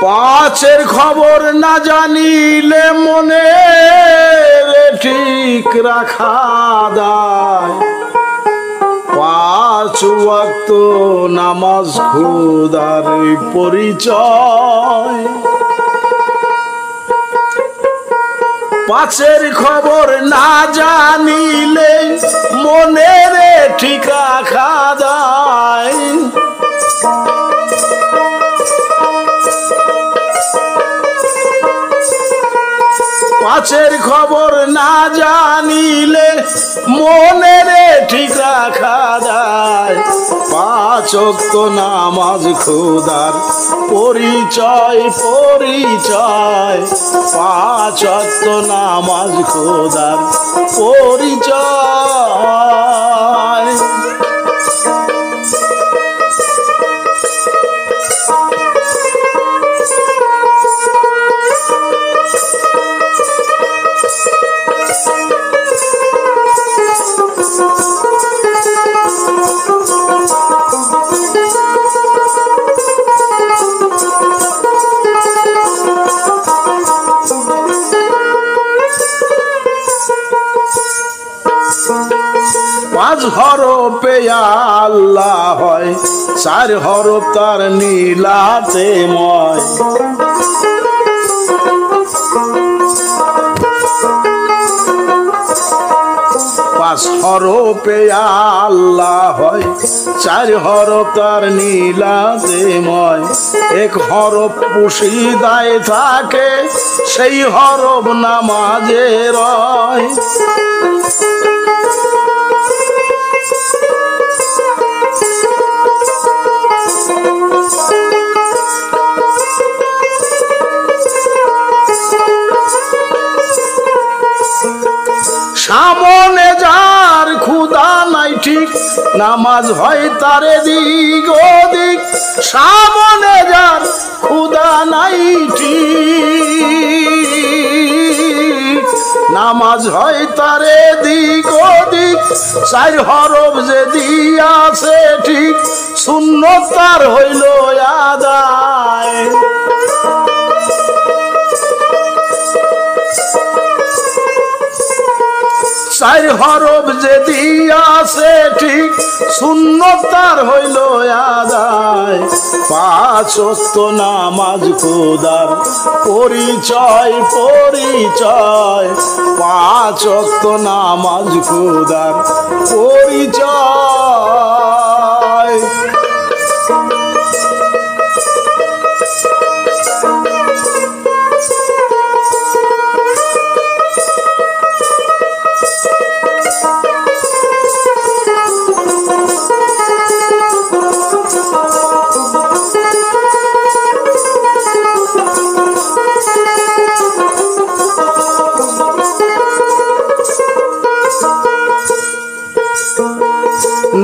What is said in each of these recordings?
পাঁচের খবর না জানিলে মনে ঠিক রাখা দায়। পাঁচ ওয়াক্ত নামাজ খোদার পরিচয়। পাঁচের খবর না জানিলে মনে ঠিক রাখা দায়। পাঁচের খবর না জানিলে মনে ঠিক রাখা যায়। পাঁচ ওয়াক্ত নামাজ খোদার পরিচয় পরিচয়। পাঁচ ওয়াক্ত নামাজ খোদার পরিচয়। পাঁচ হরফে আল্লাহ হয়, চার হরফ তার নীলাতে ময়। পাঁচ হরফে আল্লাহ হয়, চার হরফ তার নীলাতে ময়। এক হরফ পুশিদায় থাকে, সেই হরফ নামাজে রয়। সামনে যার ক্ষুধা নাই ঠিক, নামাজ হয় তারে দিক ওদিক। সামনে যার ক্ষুধা নাই ঠিক, নামাজ হয় তারে দিক ওদিক। চার হরফ যে দিয়াছে ঠিক, সুন্নত তার হইল আদায়। চার হরফ যে দিয়াছে ঠিক, সুন্নত তার হইল আদায়। পাঁচ ওয়াক্ত নামাজ খোদার পরিচয় পরিচয়। পাঁচ ওয়াক্ত নামাজ খোদার পরিচয়।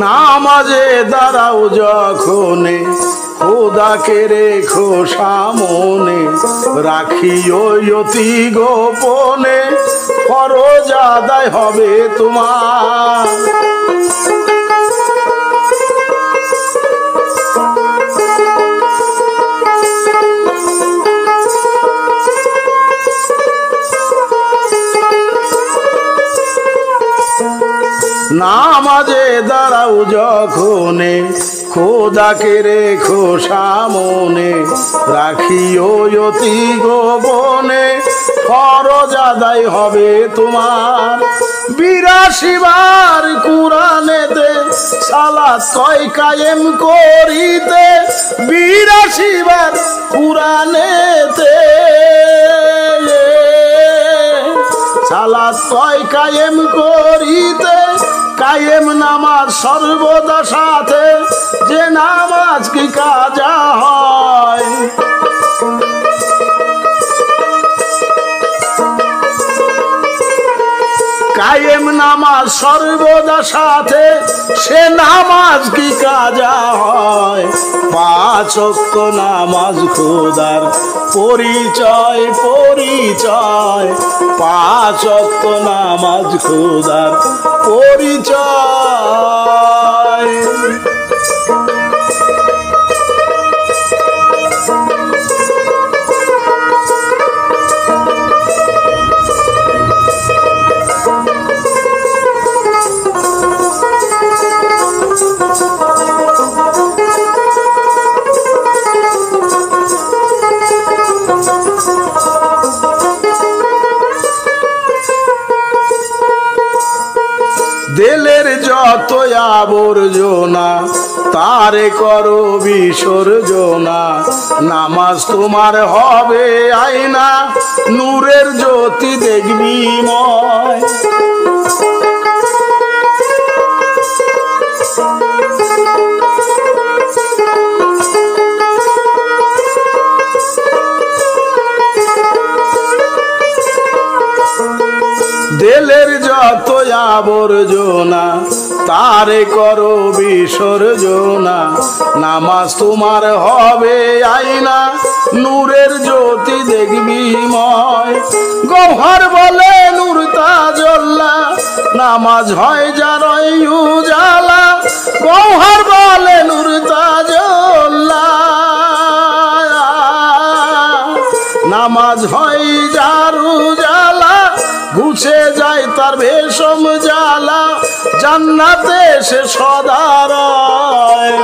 নামাজে দাঁড়াও যখনে, খোদাকে রেখো সামনে। রাখিও অতি গোপনে, ফরজ আদায় হবে তোমার। নামাজে দাঁড়াও যখনে, খোদাকে রেখো সামনে। রাখিও অতি গোপনে, ফরজ আদায় হবে তোমার। ৮২ বার কুরআনেতে সালাত কয় কায়েম করিতে। ৮২ বার কুরআনেতে সালাত কয় কায়েম করিতে। কায়েম নামাজ সর্বদা সাথে, যে নামাজ কি কাজা হয়। কায়েম নামাজ সর্বদা সাথে, সে নামাজ কি কাজা হয়। পাঁচ ওয়াক্ত নামাজ খোদার পরিচয় পরিচয়। পাঁচ ওয়াক্ত নামাজ খোদার পরিচয়। আবর্জনা তারে করো বিসর্জনা নামাজ তোমার হবে আয়না নূরের জ্যোতি দেখবি ময় দিলের যত আবর্জনা তারে করো বিসর্জনা নামাজ তোমার হবে আয়না নূরের জ্যোতি দেখবি ময় গৌহর বলে নূর তাজল্লা নামাজ হয় যার উজালা গৌহর বলে নূর তাজল্লা নামাজ হয় যার উজালা ঘুছে যায় তার ভেষম জ্বালা জান্নাতে সে সদা রয়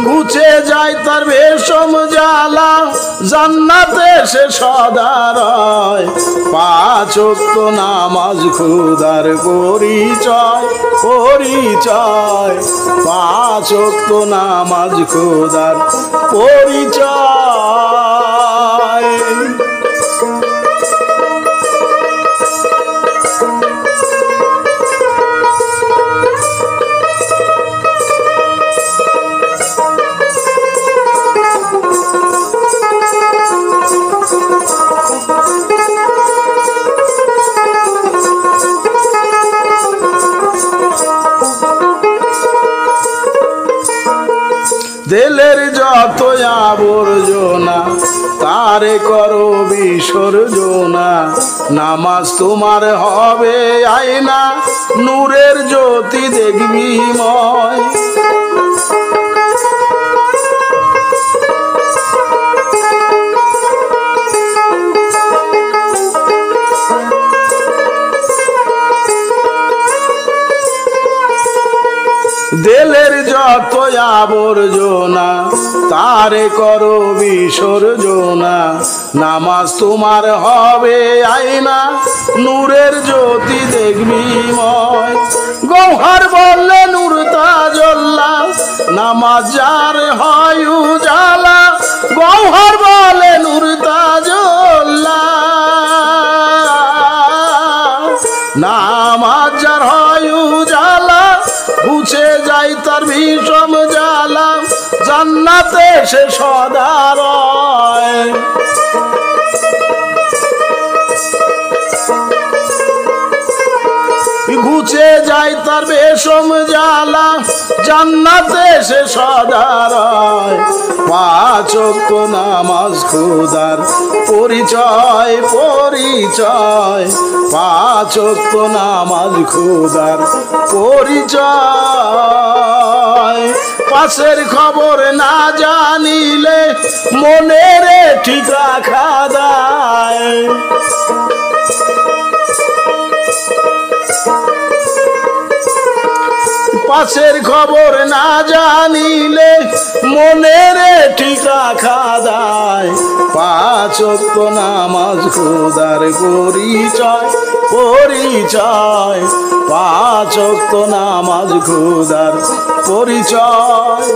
ঘুছে যায় তার ভেষম জ্বালা জান্নাতে সে সদা রয় পাঁচ ওয়াক্ত নামাজ খোদার পরিচয় পরিচয় পাঁচ ওয়াক্ত নামাজ খোদার পরিচয় দিলের যত আবর্জনা তারে করো বিসর্জনা নামাজ তোমার হবে আয়না নূরের জ্যোতি দেখবি ময় দিলের যত আবর্জনা তারে করো বিসর্জনা নামাজ তোমার হবে আয়না নূরের জ্যোতি দেখবি ময় গৌহর বললে নূর তাজল্লা নামাজ যার হয় উজালা গৌহর বলে নূর তাজল্লা নামাজ যার হয় উজালা ঘুছে যাই তার ভীষণ জ্বালা জান্নাতে সে সদা রয় ঘুছে যাই তার ভীষণ জ্বালা জান্নাতে সে সদা রয় পাঁচ ওয়াক্ত নামাজ খোদার পরিচয় পরিচয় পাঁচ ওয়াক্ত নামাজ খোদার পরিচয় পাশের খবর না জানিলে মনের ঠিক রাখা দায় পাশের খবর না জানিলে মনের ঠিক রাখা দায় পাঁচ ওয়াক্ত নামাজ খোদার পরিচয় পরিচয় পাঁচ ওয়াক্ত নামাজ খোদার পরিচয়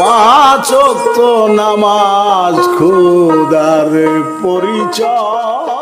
পাঁচ ওয়াক্ত নামাজ খোদার পরিচয়।